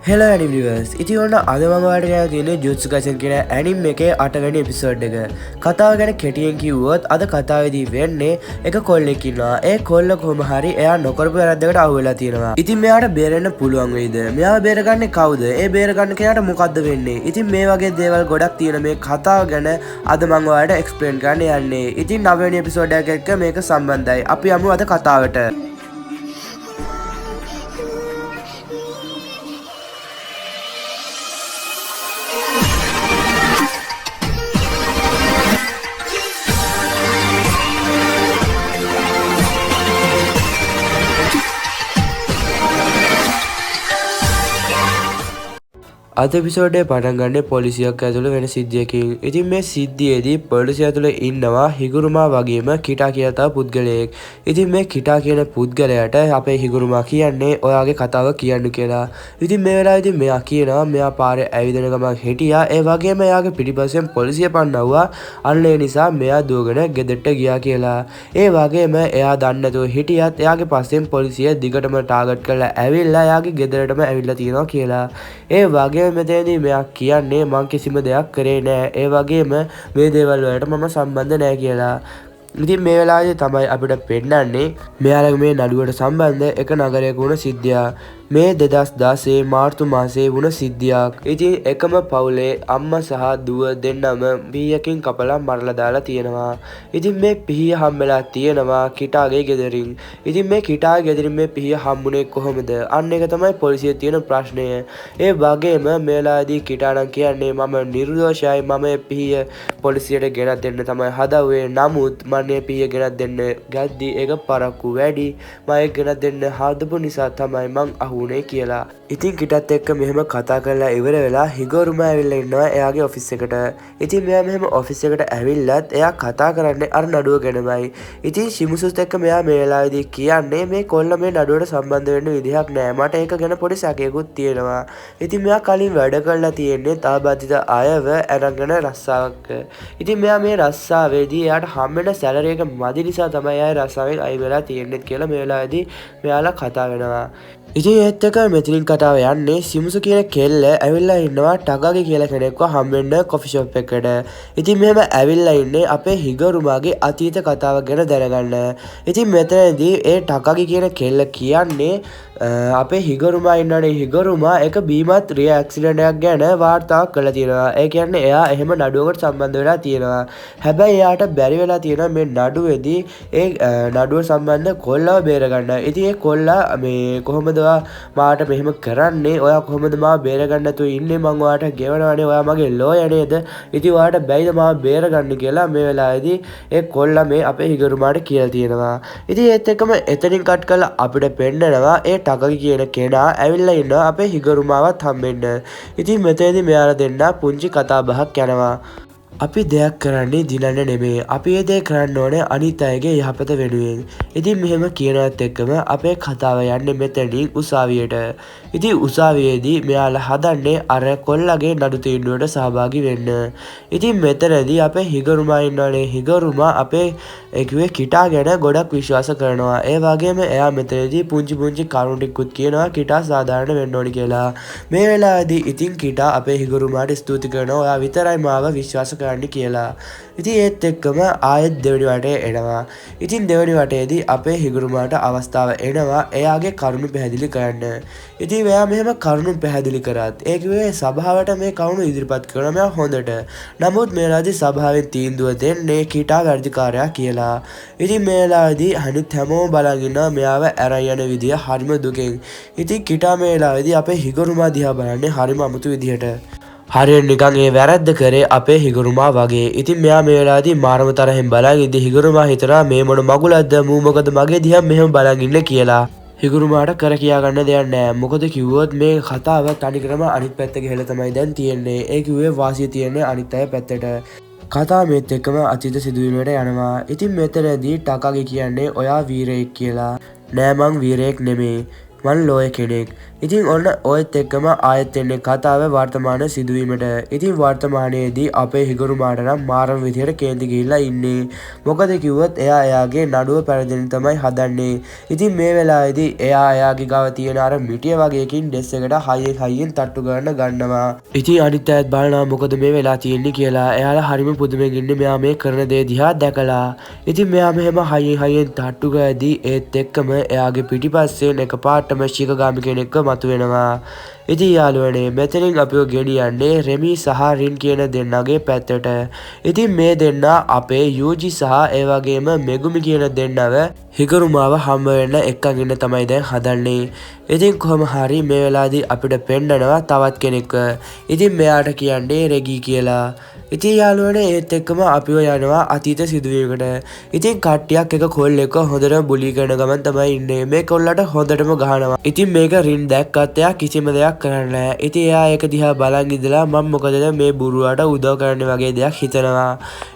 හෙල ඇනිවිවර්ස් ඉති ඔන්න අද මඟවාට ගැ තියන ජුත්සු කසන් කියෙන ඇනිම් එක අටවැනි එපිසෝඩ් එක කතාව ගැන කෙටියෙන් කිව්වොත් අද කතාවදී වෙන්නේ එක කොල්ලෙකින්වා ඒ කොල්ල කොම හරි එයා නොකරපු වැරද්දකට අවවෙලා තියෙනවා. ඉතින් මෙයාට බේරෙන්න්න පුළුවන් වෙයිද මෙයා බේරගන්න කවුද ඒ බේරගන්න කෙනට මොකක්ද වෙන්නේ. ඉතින් මේ වගේ දේවල් ගොඩක් තියෙන මේ කතාව ගැන අද මංවාට එක්ස්පලේන් ගන්න යන්නේ. ඉතින් නවනි එපිසෝඩ්යක් එක්ක මේක සම්බන්ධයි. අපි යමු අද කතාවට. අද පිසෝඩේ පටන්ගන්නේ පොලිසියක් ඇතුළ වෙන සිද්ධියකින්. ඉතින් මේ සිද්ධියේදී පොලිසිය ඇතුළ ඉන්නවා හිගුරුමා වගේම කිටා කියතා පුද්ගලයෙක්. ඉතින් මේ කිටා කියන පුද්ගලයාට අපේ හිගුරුමා කියන්නේ ඔයාගේ කතාව කියන්න කියලා. ඉතින් මේ වෙලාවේදී මෙයා කියනවා මෙයා පාරේ ඇවිදින ගමන් හිටියා. ඒ වගේම එයාගේ පිටිපස්සෙන් පොලිසිය පන්නවුවා. අන්න ඒ නිසා මෙයා දුවගෙන ගෙදරට ගියා කියලා. ඒ වගේම එයා දන්නේ නැතුව හිටියත් එයාගේ පස්සෙන් පොලිසිය දිගටම ටාගට් කරලා ඇවිල්ලා එයාගේ ගෙදරටම ඇවිල්ලා තියෙනවා කියලා. ඒ වගේම මෙතනදී මෙයා කියන්නේ මං කිසිම දෙයක් කරේ නෑ. ඒ වගේම මේ දේවල් වලට මම සම්බන්ධ නෑ කියලා. ඉතින් මේ වෙලාවේ තමයි අපිට පෙන්නන්නේ මෙයාලගේ මේ නඩුවට සම්බන්ධ එක නගරයක වුණ සිද්ධියක්. මේ 2016 මාර්තු මාසයේ වුණ සිද්ධියක්. ඉතින් එකම පවුලේ අම්මා සහ දුව දෙන්නම පීයකින් කපලා මරලා දාලා තියෙනවා. ඉතින් මේ පීය හම්බෙලා තියෙනවා කිටාගේ ගෙදරින්. ඉතින් මේ කිටාගේ ගෙදරින් මේ පීය හම්බුනේ කොහොමද? අන්න එක තමයි පොලිසිය තියෙන ප්‍රශ්නය. ඒ වගේම මේලාදී කිටානම් කියන්නේ මම නිර්දෝෂයි මම මේ පීය පොලිසියට ගෙනත් දෙන්න තමයි හදවුවේ. නමුත් මන්නේ පීය ගෙනත් දෙන්න ගද්දි ඒක පරක්කු වැඩි. මම ඒක ගෙනත් දෙන්න හදපු නිසා තමයි මං අහුනේ කියලා. ඉතින් කිටත් එක්ක මෙහෙම කතා කරලා ඉවර වෙලා හිගොරුම ඇවිල්ලා ඉන්නවා එයාගේ ඔෆිස් එකට. ඉතින් මෙයා මෙහෙම ඔෆිස් එකට ඇවිල්ලත් එයා කතා කරන්නේ අර නඩුව ගැනමයි. ඉතින් ශිමුසුත් එක්ක මෙයා මේ වෙලාවේදී කියන්නේ මේ කොල්ල මේ නඩුවට සම්බන්ධ වෙන්න විදිහක් නෑ. මට ඒක ගැන පොඩි සැකයකුත් තියෙනවා. ඉතින් මෙයා කලින් වැඩ කරලා තියෙන්නේ තාබාධිත අයව අරගෙන රස්සාවක්. ඉතින් මෙයා මේ රස්සාවේදී එයාට හම්බෙන සැලරි එක මදි නිසා තමයි එයා රස්සාවෙන් අයින් වෙලා තියෙන්නේ කියලා මේ වෙලාවේදී මෙයාලා කතා වෙනවා. ඉතින් ඒත් එක මෙතනින් කතාව යන්නේ සිමුසු කියන කෙල්ල ඇවිල්ලා ඉන්නවා ටගාගේ කියලා කෙනෙක්ව හම්බෙන්න කොෆි ෂොප් එකකට. ඉතින් මෙහෙම ඇවිල්ලා ඉන්නේ අපේ හිගරුමාගේ අතීත කතාව ගැන දැනගන්න. ඉතින් මෙතනදී ඒ ටගාගේ කියන කෙල්ල කියන්නේ අපේ හිගරුමා ඉන්නනේ හිගරුමා එක බීමත් රිය ඇක්සිඩන්ට් එකක් ගැන වාර්තාවක් කළා තියෙනවා. ඒ කියන්නේ එයා එහෙම නඩුවකට සම්බන්ධ වෙලා තියෙනවා. හැබැයි එයාට බැරි වෙලා තියෙනවා මේ නඩුවේදී ඒ නඩුව සම්බන්ධ කොල්ලව බේරගන්න. ඉතින් ඒ කොල්ලා මේ කොහොමද මාට මෙහෙම කරන්නේ ඔයා කොහොමද මාව බේරගන්න නැතුව ඉන්නේ මං ඔයාට ගෙවනවානේ ඔයා මගේ ලෝයා නේද ඉතින් ඔයාට බැයිද මාව බේරගන්න කියලා මේ වෙලාවේදී ඒ කොල්ලා මේ අපේ හිගරුමාට කියලා තියෙනවා. ඉතින් ඒත් එක්කම එතනින් කට් කරලා අපිට පෙන්නනවා ඒ ටගගේ කියන කෙනා ඇවිල්ලා ඉන්නවා අපේ හිගරුමාවත් හම්බෙන්න. ඉතින් මෙතනදී මෙයාලා දෙන්න පුංචි කතා බහක් යනවා. අපි දෙයක් කරන්නේ දිනන්න නෙමේ. අපි ඒ දේ කරන්න ඕනේ අනිත් අයගේ යහපත වෙනුවෙන්. ඉතින් මෙහෙම කියනවත් එක්කම අපේ කතාව යන්නේ මෙතනින් උසාවියට. ඉතින් උසාවියේදී මෙයාලා හදන්නේ අර කොල්ලගේ නඩු තීන්දුවට සහභාගී වෙන්න. ඉතින් මෙතනදී අපේ හිගරුමා ඉන්නවනේ හිගරුමා අපේ එක්වේ කිටා ගැන ගොඩක් විශ්වාස කරනවා. ඒ වගේම එයා මෙතනදී පුංචි කරුණු ටිකකුත් කියනවා කිටා සාධාරණ වෙන්න ඕනි කියලා. මේ වෙලාවේදී ඉතින් කිටා අපේ හිගරුමාට ස්තුති කරනවා. ඔයා විතරයි මාව විශ්වාස කරන්න කියලා. ඉතින් ඒත් එක්කම ආයෙත් දෙවෙනි වටේ එනවා. ඉතින් දෙවෙනි වටේදී අපේ හිගරුමාට අවස්ථාව එනවා එයාගේ කරුණු පැහැදිලි කරන්න. ඉතින් එයා මෙහෙම කරුණු පැහැදිලි කරත් ඒ කිව්වේ සභාවට මේ කරුණු ඉදිරිපත් කරනවා මෙයා හොඳට. නමුත් මේ වෙලාවේදී සභාවෙන් තීන්දුව දෙන්නේ කිටා වැඩිකාරයා කියලා. ඉතින් මේ වෙලාවේදී අනිත් හැමෝම බලන් ඉන්නවා මෙයාව ඇරන් යන විදිය හරිම දුකෙන්. ඉතින් කිටා මේ වෙලාවේදී අපේ හිගරුමා දිහා බලන්නේ හරිම අමුතු විදියට. හරියට නිකන් ඒ වැරද්ද කරේ අපේ හිගරුමා වගේ. ඉතින් මෙයා මේ වෙලාවේදී මාරම තරහෙන් බලන් ඉඳි හිගරුමා හිතනවා මේ මොන මගුලක්ද මූ මොකද මගේ දිහා මෙහෙම බලන් ඉන්නේ කියලා. හිගරුමාට කර කියා ගන්න දෙයක් නැහැ. මොකද කිව්වොත් මේ කතාව තනිකරම අනිත් පැත්ත ගහලා තමයි දැන් තියෙන්නේ. ඒ කිව්වේ වාසිය තියෙන්නේ අනිත් අය පැත්තට. කතාව මේත් එක්කම අතීත සිදුවීමකට යනවා. ඉතින් මෙතනදී ටකාගේ කියන්නේ ඔයා වීරයෙක් කියලා. නෑ මං වීරයෙක් නෙමේ. මං ලෝය කෙනෙක්. ඉතින් ඔන්න ඔයත් එක්කම ආයෙත් එන්නේ කතාව වර්තමාන සිදුවීමට. ඉතින් වර්තමානයේදී අපේ හිගුරුමාට නම් මාරම විදියට කේන්ති ගිහිල්ලා ඉන්නේ. මොකද කිව්වොත් එයා එයාගේ නඩුව පැරදෙන්න තමයි හදන්නේ. ඉතින් මේ වෙලාවේදී එයා එයාගේ ගාව තියෙන අර මිටිය වගේකින් ඩෙස් එකට හයියෙන් තට්ටු කරන්න ගන්නවා. ඉතින් අනිත් අයත් බලනවා මොකද මේ වෙලා තියෙන්නේ කියලා. එයාලා හරිම පුදුමෙන් ඉන්නේ මෙයා මේ කරන දේ දිහා දැකලා. ඉතින් මෙයා මෙහෙම හයියෙන් තට්ටු කරද්දී ඒත් එක්කම එයාගේ පිටිපස්සෙන් එකපාරටම ශිකගාමි කෙනෙක්ව මතුවෙනවා. ඉතින් යාළුවනේ මෙතනින් අපිව ගෙනියන්නේ රෙමි සහ රින් කියන දෙන්නගේ පැත්තට. ඉතින් මේ දෙන්නා අපේ යූජි සහ ඒ වගේම මෙගුමි කියන දෙන්නව හිගුරුමාව හම්බ වෙන්න එක්කගෙන තමයි දැන් හදන්නේ. ඉතින් කොහොම හරි මේ වෙලාවේදී අපිට පෙන්නනවා තවත් කෙනෙක්ව. ඉතින් මෙයාට කියන්නේ රෙගි කියලා. ඉතින් යාළුවනේ ඒත් එක්කම අපිව යනවා අතීත සිදුවීමකට. ඉතින් කට්ටියක් එක කොල්ලෙක්ව හොඳටම බුලි කරන ගමන් තමයි ඉන්නේ. මේ කොල්ලට හොඳටම ගහනවා. ඉතින් මේක රින් දැක්කත් එයා කිසිම දෙයක් කරන්නේ නැහැ. ඉතින් එයා ඒක දිහා බලන් ඉඳලා මම මොකදද මේ බුරුවාට උදව් කරන්න වගේ දෙයක් හිතනවා.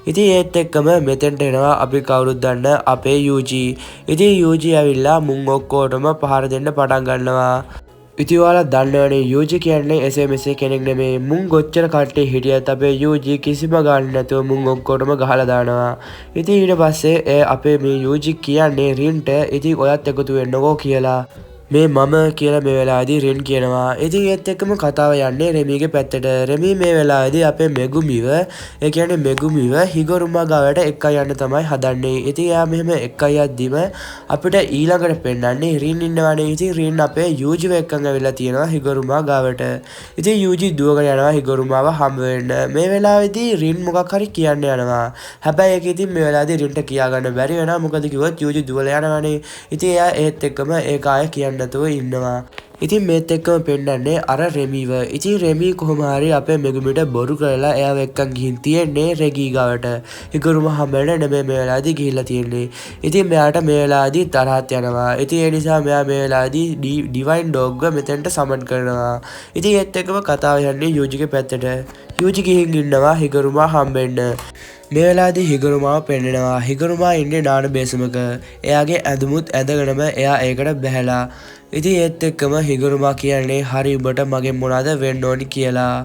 ඉතින් ඒත් එක්කම මෙතෙන්ට එනවා අපි කවුරුත් දන්න අපේ යූජි. ඉතින් යූජි ඇවිල්ලා මුන් ඔක්කොටම පහර දෙන්න පටන් ගන්නවා. ඉතින් ඔයාලා දන්නවනේ යූජි කියන්නේ එසේ මෙසේ කෙනෙක් නෙමෙයි. මුන් ගොච්චර කට්ටිය හිටියත් අපේ යූජි කිසිම ගාණක් නැතුව මුන් ඔක්කොටම ගහලා දානවා. ඉතින් ඊට පස්සේ අපේ මේ යූජි කියන්නේ රින්ට ඉතින් ඔයත් එකතු වෙන්නකෝ කියලා. මේ මම කියලා මේ වෙලාවේදී රින් කියනවා. ඉතින් ඒත් එක්කම කතාව යන්නේ රෙමිගේ පැත්තට. රෙමි මේ වෙලාවේදී අපේ මෙගුමිව ඒ කියන්නේ මෙගුමිව හිගුරුමා ගාවට එක්කයි යන්න තමයි හදන්නේ. ඉතින් එයා මෙහෙම එක්කයි යද්දිම අපිට ඊළඟට පෙන්නන්නේ රින් ඉන්නවනේ. ඉතින් රින් අපේ යූජිව එක්කන් ඇවිල්ලා තියෙනවා හිගුරුමා ගාවට. ඉතින් යූජි දුවගෙන යනවා හිගුරුමාව හම්බ වෙන්න. මේ වෙලාවේදී රින් මොකක් හරි කියන්න යනවා. හැබැයි ඒක ඉතින් මේ වෙලාවේදී රින්ට කියා ගන්න බැරි වෙනවා. මොකද කිව්වොත් යූජි දුවලා යනවනේ. ඉතින් එයා ඒත් එක්කම ඒක ආයෙ කියන්න නැතුව ඉන්නවා. ඉතින් මේත් එක්කම පෙන්නන්නේ අර රෙමිව. ඉතින් රෙමි කොහොම හරි අපේ මෙගුමිට බොරු කරලා එයාව එක්කන් ගිහින් තියෙන්නේ රෙගි ගාවට. හිගුරුම හැමෙන්න නෙමෙයි මේ වෙලාවේදී ගිහිල්ලා තියෙන්නේ. ඉතින් මෙයාට මේ වෙලාවේදී තරහත් යනවා. ඉතින් ඒ නිසා මෙයා මේ වෙලාවේදී ඩිවයින් ඩොග්ව මෙතෙන්ට සමන් කරනවා. ඉතින් ඒත් එක්කම කතාව යන්නේ යූජිගේ පැත්තට. යූජි ගිහින් ඉන්නවා හිගුරුමා හම්බෙන්න. මේ වෙලාවේදී හිගුරුමාව පෙන්නනවා. හිගුරුමා ඉන්නේ නාන බේසමක. එයාගේ ඇඳුමුත් ඇඳගෙනම එයා ඒකට බැහැලා. ඉතින් ඒත් එක්කම හිගුරුමා කියන්නේ හරි උඹට මගෙන් මොනවද වෙන්න ඕනි කියලා.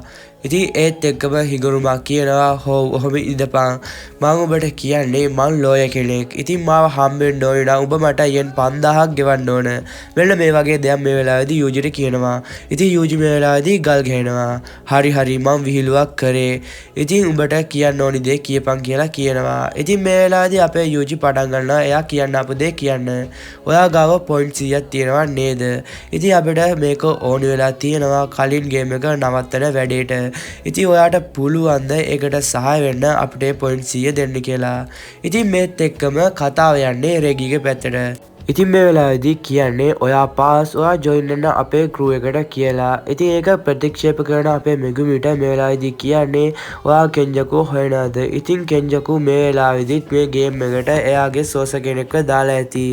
ඉතින් ඒත් එක්කම හිගුරුමා කියනවා හොව් ඔහොම ඉඳපන්. මම ඔබට කියන්නේ මං ලෝය කෙනෙක්. ඉතින් මාව හම්බෙන්න ඕනේ නම් ඔබ මට යෙන් 5000ක් ගෙවන්න ඕන. මෙන්න මේ වගේ දෙයක් මේ වෙලාවේදී යූජිට කියනවා. ඉතින් යූජි මේ වෙලාවේදී ගල් ගහනවා. හරි මං විහිළුවක් කරේ. ඉතින් උඹට කියන්න ඕනි දේ කියපන් කියලා කියනවා. ඉතින් මේ වෙලාවේදී අපේ යූජි පටන් ගන්නවා එයා කියන්න අපු දේ කියන්න. ඔයා ගාව පොයින්ට් 100ක් තියෙනවා නේද? ඉතින් අපිට මේක ඕනි වෙලා තියෙනවා කලින් ගේම් එක නවත්තන වැඩේට. ඉතින් ඔයාට පුළුවන්ද ඒකට සහාය වෙන්න අපිට පොයින්ට් 100 දෙන්න කියලා. ඉතින් මේත් එක්කම කතාව යන්නේ රෙගිගේ පැත්තට. ඉතින් මේ වෙලාවේදී කියන්නේ ඔයා පාස් ඔයා ජොයින් වෙන්න අපේ ක්‍රූ එකට කියලා. ඉතින් ඒක ප්‍රතික්ෂේප කරන අපේ මෙගුමිට මේ වෙලාවේදී කියන්නේ ඔයා කෙන්ජකු හොයනවාද? ඉතින් කෙන්ජකු මේ වෙලාවේදී මේ ගේම් එකට එයාගේ සෝස කෙනෙක්ව දාලා ඇති.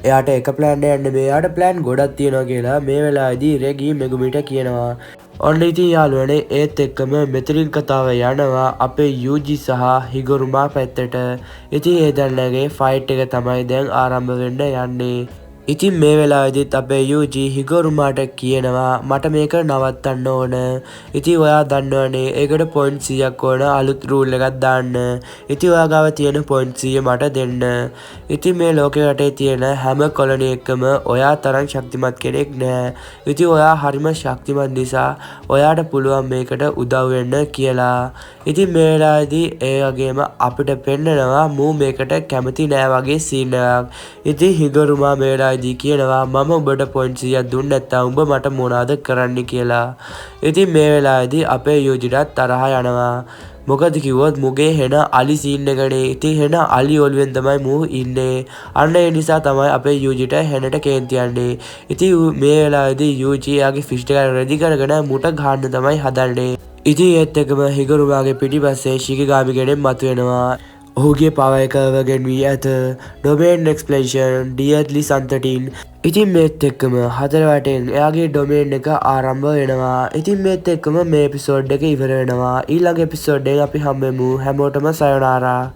එයාට එක ප්ලෑන් එකක් නෙමෙයි එයාට ප්ලෑන් ගොඩක් තියෙනවා කියලා මේ වෙලාවේදී රෙගි මෙගුමිට කියනවා. ඔන්න ඉතින් යාළුවනේ ඒත් එක්කම මෙතනින් කතාව යනවා අපේ යූජි සහ හිගුරුමා පැත්තට. ඉතින් ඒ දෙන්නගේ ෆයිට් එක තමයි දැන් ආරම්භ වෙන්න යන්නේ. ඉතින් මේ වෙලාවේදීත් අපේ යූජි හිගුරුමාට කියනවා මට මේක නවත්තන්න ඕන. ඉතින් ඔයා දන්නවනේ ඒකට පොයින්ට් 100ක් ඕන අලුත් රූල් එකක් දාන්න. ඉතින් ඔයා ගාව තියෙන පොයින්ට් 100 මට දෙන්න. ඉතින් මේ ලෝකේ රටේ තියෙන හැම කොලනි එකම ඔයා තරම් ශක්තිමත් කෙනෙක් නෑ. ඉතින් ඔයා හරිම ශක්තිමත් නිසා ඔයාට පුළුවන් මේකට උදව් වෙන්න කියලා. ඉතින් මේ වෙලාවේදී ඒ වගේම අපිට පෙන්නනවා මූ මේකට කැමති නෑ වගේ සීන් එකක්. ඉතින් හිගුරුමා මේ වෙලාවේදී කියනවා මම ඔබට පොයින්ට් 100ක් දුන්නේ නැත්නම් ඔබ මට මොනවද කරන්න කියලා. ඉතින් මේ වෙලාවේදී අපේ යූජිට තරහ යනවා. මොකද කිව්වොත් මුගේ හෙන අලි සීන් එකනේ. ඉතින් හෙන අලි ඔළුවෙන් තමයි මූ ඉන්නේ. අන්න ඒ නිසා තමයි අපේ යූජිට හෙනට කේන්ති යන්නේ. ඉතින් මේ වෙලාවේදී යූජි යාගේ ෆිෂ් එක රෙඩි කරගෙන මුට ගහන්න තමයි හදන්නේ. ඉතින් ඒත් එක්කම හිගුරුමාගේ පිටිපස්සේ ශිකිගාමි කෙනෙක් මතුවෙනවා. ඔහුගේ පව එක වගෙන් වී ඇත. ඩොමේන් එක්ස්ප්ලේෂන් ඩියර්ලි සන්තටින්. ඉතින් මේත් එක්කම හතර වටෙන් එයාගේ ඩොමේන් එක ආරම්භ වෙනවා. ඉතින් මේත් එක්කම මේ එපිසෝඩ් එක ඉවර වෙනවා. ඊළඟ එපිසෝඩ් එකේ අපි හම්බෙමු. හැමෝටම සයොනාරා.